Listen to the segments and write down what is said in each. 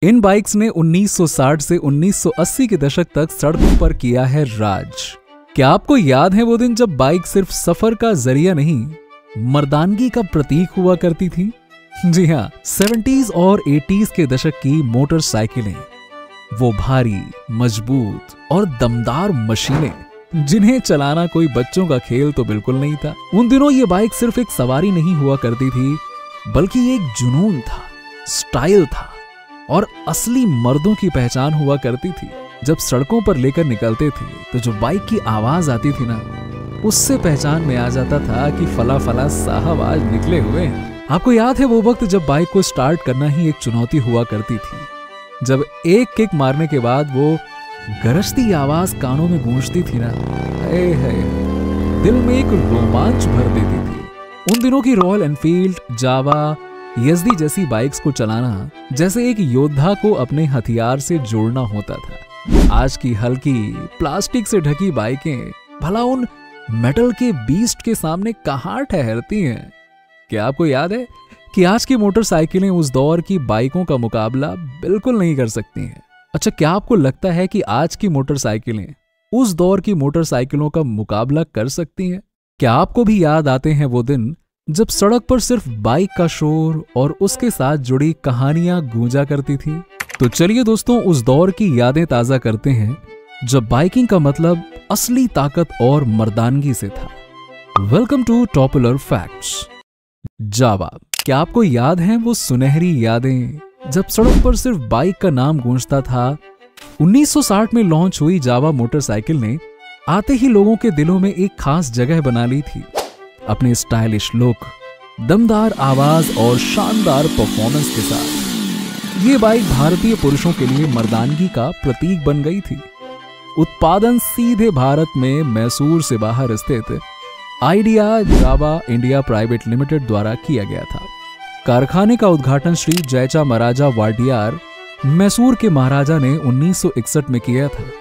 इन bikes ने 1960 से 1980 के दशक तक सड़कों पर किया है राज। क्या आपको याद है वो दिन जब बाइक सिर्फ सफर का जरिया नहीं, मर्दानगी का प्रतीक हुआ करती थी? जी हाँ, 70s और 80s के दशक की मोटरसाइकिलें, वो भारी, मजबूत और दमदार मशीनें जिन्हें चलाना कोई बच्चों का खेल तो बिल्कुल नहीं था। उन दिनों ये बाइक सिर्फ एक सवारी नहीं हुआ करती थी, बल्कि एक जुनून था, स्टाइल था और असली मर्दों की पहचान हुआ करती थी। जब सड़कों पर लेकर निकलते थे तो जो बाइक की आवाज आती थी ना, उससे पहचान में आ जाता था कि फला फला साहब आज निकले हुए हैं। आपको याद है वो वक्त जब बाइक को स्टार्ट करना ही एक चुनौती हुआ करती थी, जब एक किक मारने के बाद वो गरजती आवाज कानों में गूंजती थी ना, दिल में एक रोमांच भर देती थी। उन दिनों की रॉयल एनफील्ड, जावा, यज़दी जैसी बाइक्स को चलाना जैसे एक योद्धा को अपने हथियार से जोड़ना होता था। आज की हल्की प्लास्टिक से ढकी बाइकें भला उन मेटल के बीस्ट के सामने कहां ठहरती हैं? क्या आपको याद है कि आज की मोटरसाइकिलें उस दौर की बाइकों का मुकाबला बिल्कुल नहीं कर सकती हैं? अच्छा, क्या आपको लगता है कि आज की मोटरसाइकिलें उस दौर की मोटरसाइकिलों का मुकाबला कर सकती हैं? क्या आपको भी याद आते हैं वो दिन जब सड़क पर सिर्फ बाइक का शोर और उसके साथ जुड़ी कहानियां गूंजा करती थी? तो चलिए दोस्तों, उस दौर की यादें ताजा करते हैं जब बाइकिंग का मतलब असली ताकत और मर्दानगी से था। Welcome to popular facts. जावा। क्या आपको याद है वो सुनहरी यादें जब सड़क पर सिर्फ बाइक का नाम गूंजता था? 1960 में लॉन्च हुई जावा मोटरसाइकिल ने आते ही लोगों के दिलों में एक खास जगह बना ली थी। अपने स्टाइलिश लुक, दमदार आवाज और शानदार परफॉर्मेंस के साथ ये बाइक भारतीय पुरुषों के लिए मर्दानगी का प्रतीक बन गई थी। उत्पादन सीधे भारत में मैसूर से बाहर स्थित आइडिया जावा इंडिया प्राइवेट लिमिटेड द्वारा किया गया था। कारखाने का उद्घाटन श्री जयचामराजा वाडियार, मैसूर के महाराजा ने 1961 में किया था।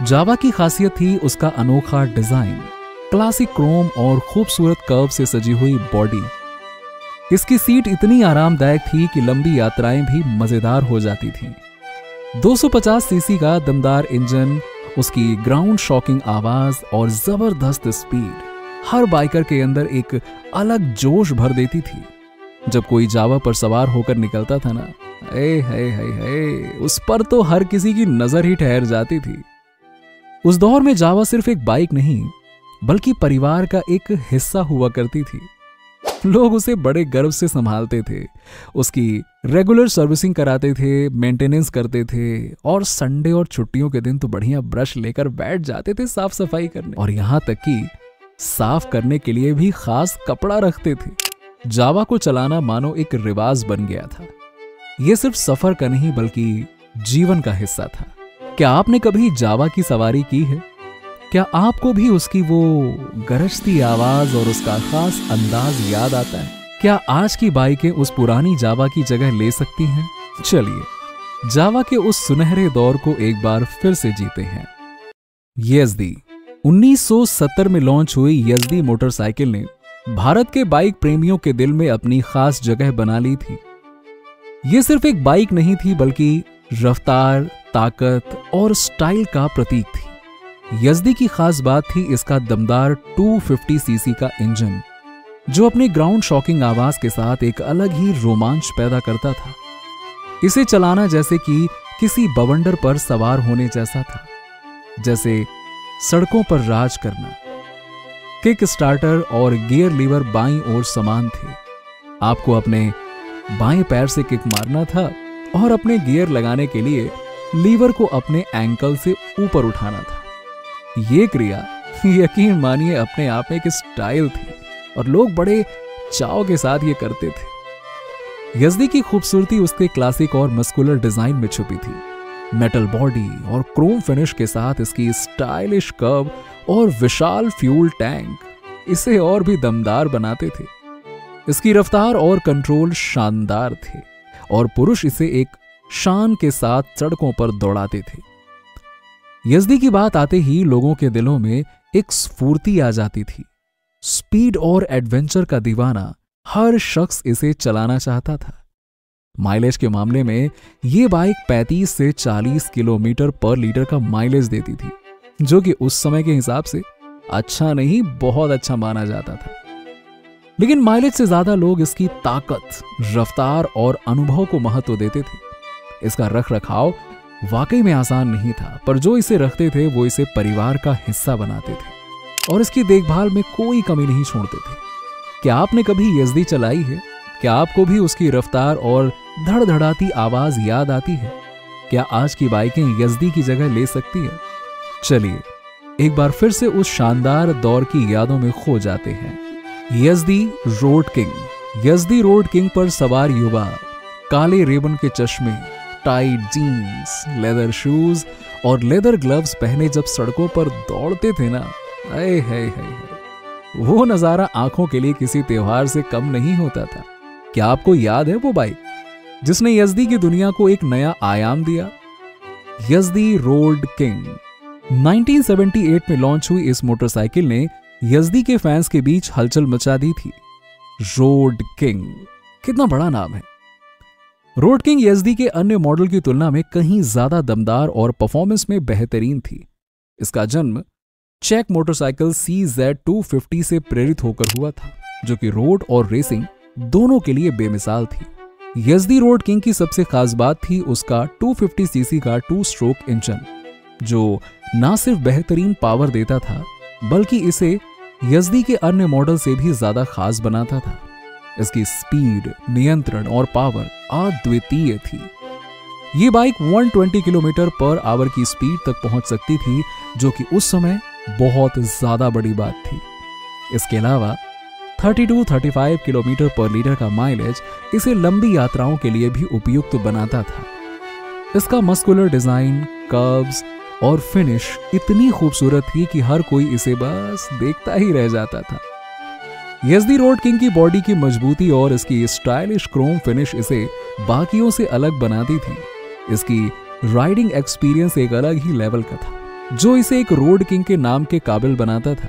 जावा की खासियत थी उसका अनोखा डिजाइन, क्लासिक क्रोम और खूबसूरत कर्व से सजी हुई बॉडी। इसकी सीट इतनी आरामदायक थी कि लंबी यात्राएं भी मजेदार हो जाती थीं। 250 सीसी का दमदार इंजन, उसकी ग्राउंड शॉकिंग आवाज और जबरदस्त स्पीड हर बाइकर के अंदर एक अलग जोश भर देती थी। जब कोई जावा पर सवार होकर निकलता था ना, उस पर तो हर किसी की नजर ही ठहर जाती थी। उस दौर में जावा सिर्फ एक बाइक नहीं, बल्कि परिवार का एक हिस्सा हुआ करती थी। लोग उसे बड़े गर्व से संभालते थे, उसकी रेगुलर सर्विसिंग कराते थे, मेंटेनेंस करते थे और संडे और छुट्टियों के दिन तो बढ़िया ब्रश लेकर बैठ जाते थे साफ सफाई करने, और यहां तक कि साफ करने के लिए भी खास कपड़ा रखते थे। जावा को चलाना मानो एक रिवाज बन गया था। यह सिर्फ सफर का नहीं बल्कि जीवन का हिस्सा था। क्या आपने कभी जावा की सवारी की है? क्या आपको भी उसकी वो गरजती आवाज और उसका खास अंदाज याद आता है? क्या आज की बाइकें उस पुरानी जावा की जगह ले सकती हैं? चलिए जावा के उस सुनहरे दौर को एक बार फिर से जीते हैं। यज़दी। 1970 में लॉन्च हुई यज़दी मोटरसाइकिल ने भारत के बाइक प्रेमियों के दिल में अपनी खास जगह बना ली थी। यह सिर्फ एक बाइक नहीं थी, बल्कि रफ्तार, ताकत और स्टाइल का प्रतीक थी। यज़दी की खास बात थी इसका दमदार 250 सीसी का इंजन, जो अपने ग्राउंड शॉकिंग आवाज के साथ एक अलग ही रोमांच पैदा करता था। इसे चलाना जैसे कि किसी बवंडर पर सवार होने जैसा था, जैसे सड़कों पर राज करना। किक स्टार्टर और गियर लीवर बाईं ओर समान थे। आपको अपने बाएं पैर से किक मारना था और अपने गियर लगाने के लिए लीवर को अपने एंकल से ऊपर उठाना था। ये क्रिया यकीन मानिए अपने आप में एक स्टाइल थी और लोग बड़े चाव के साथ ये करते थे। यज़दी की खूबसूरती उसके क्लासिक और मस्कुलर डिजाइन में छुपी थी। मेटल बॉडी और क्रोम फिनिश के साथ इसकी स्टाइलिश कर्व और विशाल फ्यूल टैंक इसे और भी दमदार बनाते थे। इसकी रफ्तार और कंट्रोल शानदार थे और पुरुष इसे एक शान के साथ सड़कों पर दौड़ाते थे। यज़दी की बात आते ही लोगों के दिलों में एक स्फूर्ति आ जाती थी। स्पीड और एडवेंचर का दीवाना हर शख्स इसे चलाना चाहता था। माइलेज के मामले में ये बाइक 35 से 40 किलोमीटर पर लीटर का माइलेज देती थी, जो कि उस समय के हिसाब से अच्छा नहीं, बहुत अच्छा माना जाता था। लेकिन माइलेज से ज्यादा लोग इसकी ताकत, रफ्तार और अनुभव को महत्व देते थे। इसका रख रखाव वाकई में आसान नहीं था, पर जो इसे रखते थे वो इसे परिवार का हिस्सा बनाते थे और इसकी देखभाल में कोई कमी नहीं छोड़ते थे। क्या आपने कभी यज़दी चलाई है? क्या आपको भी उसकी रफ्तार और धड़धड़ाती आवाज याद आती है? क्या आज की बाइकें यज़दी की जगह ले सकती है? चलिए एक बार फिर से उस शानदार दौर की यादों में खो जाते हैं। Yezdi road king. Yezdi road king पर सवार युवा काले रेबन के चश्मे, टाइट जीन्स, लेदर शूज और लेदर ग्लव्स पहने जब सड़कों पर दौड़ते थे ना, आए हाय हाय, वो नजारा आंखों के लिए किसी त्योहार से कम नहीं होता था। क्या आपको याद है वो बाइक जिसने यज़दी की दुनिया को एक नया आयाम दिया? यज़दी रोड किंग 1978 में लॉन्च हुई इस मोटरसाइकिल ने यज़दी के फैंस के बीच हलचल मचा दी थी। रोड किंग, कितना बड़ा नाम है। रोड किंग यज़दी के अन्य मॉडल की तुलना में कहीं ज्यादा दमदार और परफॉर्मेंस में बेहतरीन थी। इसका जन्म चेक मोटरसाइकिल CZ250 से प्रेरित होकर हुआ था, जो कि रोड और रेसिंग दोनों के लिए बेमिसाल थी। यज़दी रोड किंग की सबसे खास बात थी उसका 250 सीसी का 2 स्ट्रोक इंजन, जो ना सिर्फ बेहतरीन पावर देता था बल्कि इसे यज़दी के अन्य मॉडल से भी ज्यादा खास बनाता था। इसकी स्पीड, नियंत्रण और पावर अद्वितीय थी। ये बाइक 120 किलोमीटर पर आवर की स्पीड तक पहुंच सकती थी, जो कि उस समय बहुत ज्यादा बड़ी बात थी। इसके अलावा 32-35 किलोमीटर पर लीटर का माइलेज इसे लंबी यात्राओं के लिए भी उपयुक्त बनाता था। इसका मस्कुलर डिजाइन, कर्व्स और फिनिश इतनी खूबसूरत थी कि हर कोई इसे बस देखता ही रह जाता था। यज़दी रोड किंग की बॉडी की मजबूती और इसकी स्टाइलिश क्रोम फिनिश इसे बाकियों से अलग बनाती थी। इसकी राइडिंग एक्सपीरियंस एक अलग ही लेवल का था, जो इसे एक रोड किंग के नाम के काबिल बनाता था।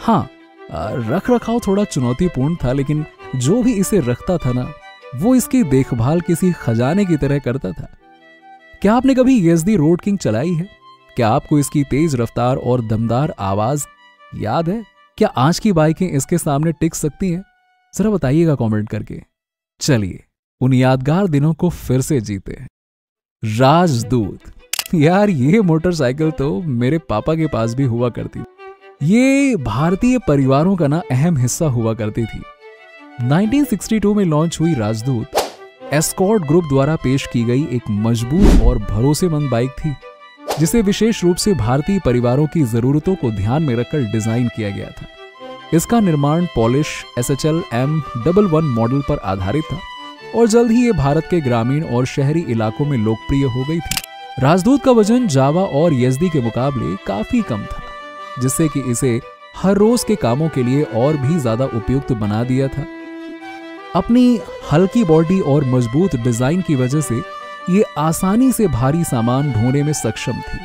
हाँ, रख रखाव थोड़ा चुनौतीपूर्ण था, लेकिन जो भी इसे रखता था ना, वो इसकी देखभाल किसी खजाने की तरह करता था। क्या आपने कभी यज़दी रोड किंग चलाई है? क्या आपको इसकी तेज रफ्तार और दमदार आवाज याद है? क्या आज की बाइकें इसके सामने टिक सकती हैं? जरा बताइएगा कमेंट करके। चलिए उन यादगार दिनों को फिर से जीते हैं। राजदूत। यार ये मोटरसाइकिल तो मेरे पापा के पास भी हुआ करती। ये भारतीय परिवारों का ना अहम हिस्सा हुआ करती थी। 1962 में लॉन्च हुई राजदूत एस्कॉर्ट ग्रुप द्वारा पेश की गई एक मजबूत और भरोसेमंद बाइक थी, जिसे विशेष रूप से भारतीय परिवारों की जरूरतों को ध्यान में रखकर डिजाइन किया गया था। इसका निर्माण पॉलिश SHL M11 मॉडल पर आधारित था और जल्द ही ये भारत के ग्रामीण और शहरी इलाकों में लोकप्रिय हो गई थी। राजदूत का वजन जावा और यज़दी के मुकाबले काफी कम था, जिससे कि इसे हर रोज के कामों के लिए और भी ज्यादा उपयुक्त बना दिया था। अपनी हल्की बॉडी और मजबूत डिजाइन की वजह से ये आसानी से भारी सामान ढोने में सक्षम थी,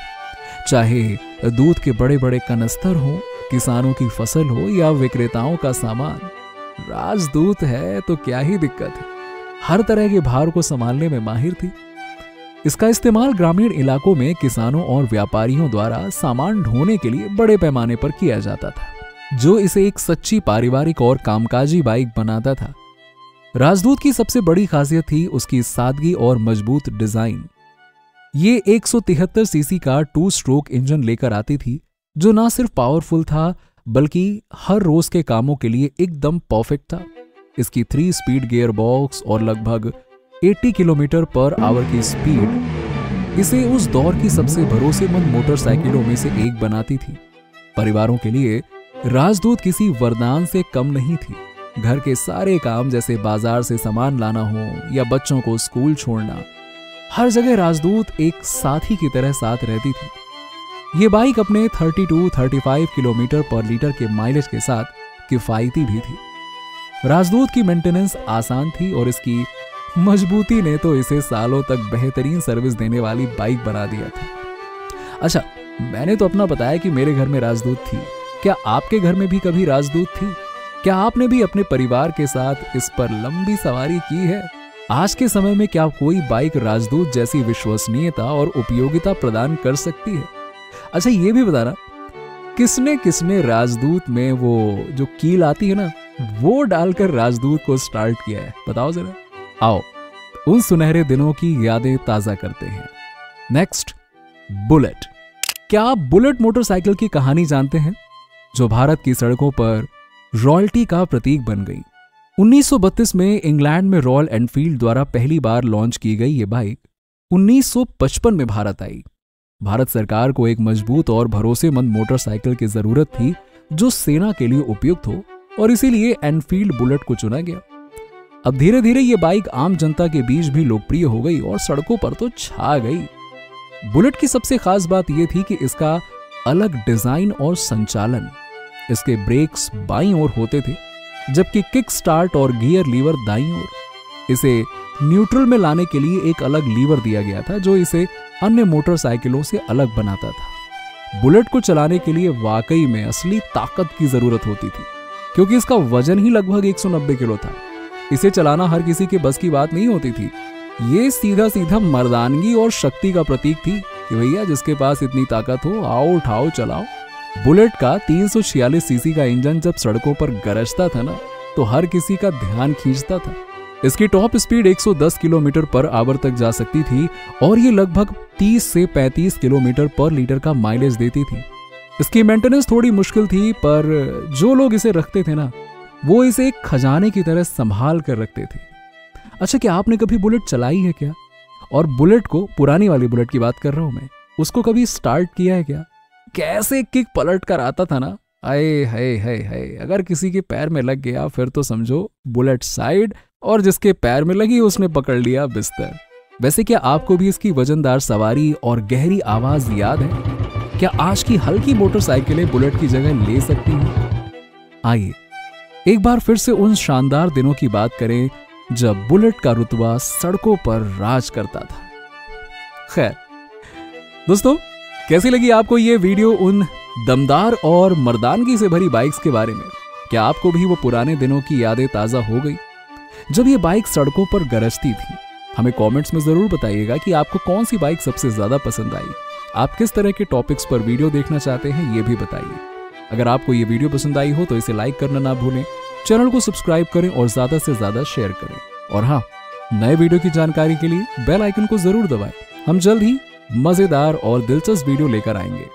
चाहे दूध के बड़े बड़े कनस्तर हो, किसानों की फसल हो या विक्रेताओं का सामान। राजदूत है तो क्या ही दिक्कत है, हर तरह के भार को संभालने में माहिर थी। इसका इस्तेमाल ग्रामीण इलाकों में किसानों और व्यापारियों द्वारा सामान ढोने के लिए बड़े पैमाने पर किया जाता था, जो इसे एक सच्ची पारिवारिक और कामकाजी बाइक बनाता था। राजदूत की सबसे बड़ी खासियत थी उसकी सादगी और मजबूत डिजाइन। ये 173 सीसी का 2 स्ट्रोक इंजन लेकर आती थी, जो ना सिर्फ पावरफुल था बल्कि हर रोज के कामों के लिए एकदम परफेक्ट था। इसकी 3 स्पीड गियर बॉक्स और लगभग 80 किलोमीटर पर आवर की स्पीड इसे उस दौर की सबसे भरोसेमंद मोटरसाइकिलों में से एक बनाती थी। परिवारों के लिए राजदूत किसी वरदान से कम नहीं थी। घर के सारे काम, जैसे बाजार से सामान लाना हो या बच्चों को स्कूल छोड़ना, हर जगह राजदूत एक साथी की तरह साथ रहती थी। ये बाइक अपने 32-35 किलोमीटर पर लीटर के माइलेज के साथ किफायती भी थी। राजदूत की मेंटेनेंस आसान थी और इसकी मजबूती ने तो इसे सालों तक बेहतरीन सर्विस देने वाली बाइक बना दिया था। अच्छा, मैंने तो अपना बताया कि मेरे घर में राजदूत थी। क्या आपके घर में भी कभी राजदूत थी? क्या आपने भी अपने परिवार के साथ इस पर लंबी सवारी की है? आज के समय में क्या कोई बाइक राजदूत जैसी विश्वसनीयता और उपयोगिता प्रदान कर सकती है? अच्छा ये भी बताना, किसने किसने राजदूत में वो जो कील आती है ना, वो डालकर राजदूत को स्टार्ट किया है? बताओ जरा। आओ उन सुनहरे दिनों की यादें ताजा करते हैं। Next, bullet. क्या आप बुलेट मोटरसाइकिल की कहानी जानते हैं, जो भारत की सड़कों पर रॉयल्टी का प्रतीक बन गई? 1932 में इंग्लैंड में रॉयल एनफील्ड द्वारा पहली बार लॉन्च की गई ये बाइक 1955 में भारत आई। भारत सरकार को एक मजबूत और भरोसेमंद मोटरसाइकिल की जरूरत थी जो सेना के लिए उपयुक्त हो, और इसीलिए एनफील्ड बुलेट को चुना गया। अब धीरे धीरे ये बाइक आम जनता के बीच भी लोकप्रिय हो गई और सड़कों पर तो छा गई। बुलेट की सबसे खास बात यह थी कि इसका अलग डिजाइन और संचालन। इसके ब्रेक्स बाईं ओर होते थे, जबकि किक स्टार्ट और गियर लीवर दाईं ओर। इसे न्यूट्रल में लाने के लिए एक अलग लीवर दिया गया था, जो इसे अन्य मोटरसाइकिलों से अलग बनाता था। बुलेट को चलाने के लिए वाकई में असली ताकत की जरूरत होती थी, क्योंकि इसका वजन ही लगभग 190 किलो था। इसे चलाना हर किसी के बस की बात नहीं होती थी। ये सीधा सीधा मर्दानगी और शक्ति का प्रतीक थी कि भैया जिसके पास इतनी ताकत हो, आओ उठाओ चलाओ। बुलेट का 346 सीसी का इंजन जब सड़कों पर गरजता था ना, तो हर किसी का ध्यान खींचता था। इसकी top speed 110 kilometre per hour तक जा सकती थी और ये लगभग 30 से 35 किलोमीटर पर लीटर का माइलेज देती थी। इसकी मेंटेनेंस थोड़ी मुश्किल थी, पर जो लोग इसे रखते थे ना, वो इसे एक खजाने की तरह संभाल कर रखते थे। अच्छा, क्या आपने कभी बुलेट चलाई है क्या? और बुलेट को, पुरानी वाली बुलेट की बात कर रहा हूं मैं, उसको कभी स्टार्ट किया है क्या? कैसे किक पलट कर आता था ना, आए हाय हाय हाय। अगर किसी के पैर में लग गया फिर तो समझो बुलेट साइड, और जिसके पैर में लगी उसने पकड़ लिया बिस्तर। वैसे क्या आपको भी इसकी वजनदार सवारी और गहरी आवाज याद है? क्या आज की हल्की मोटरसाइकिलें बुलेट की जगह ले सकती हैं? आइए एक बार फिर से उन शानदार दिनों की बात करें जब बुलेट का रुतबा सड़कों पर राज करता था। खैर दोस्तों, कैसी लगी आपको ये वीडियो उन दमदार और मर्दानगी से भरी बाइक्स के बारे में? क्या आपको भी वो पुराने दिनों की यादें ताजा हो गई जब ये बाइक सड़कों पर गरजती थी? हमें कमेंट्स में जरूर बताइएगा कि आपको कौन सी बाइक सबसे ज्यादा पसंद आई। आप किस तरह के टॉपिक्स पर वीडियो देखना चाहते हैं ये भी बताइए। अगर आपको ये वीडियो पसंद आई हो तो इसे लाइक करना ना भूलें, चैनल को सब्सक्राइब करें और ज्यादा से ज्यादा शेयर करें। और हाँ, नए वीडियो की जानकारी के लिए बेल आइकन को जरूर दबाएं। हम जल्द ही मजेदार और दिलचस्प वीडियो लेकर आएंगे।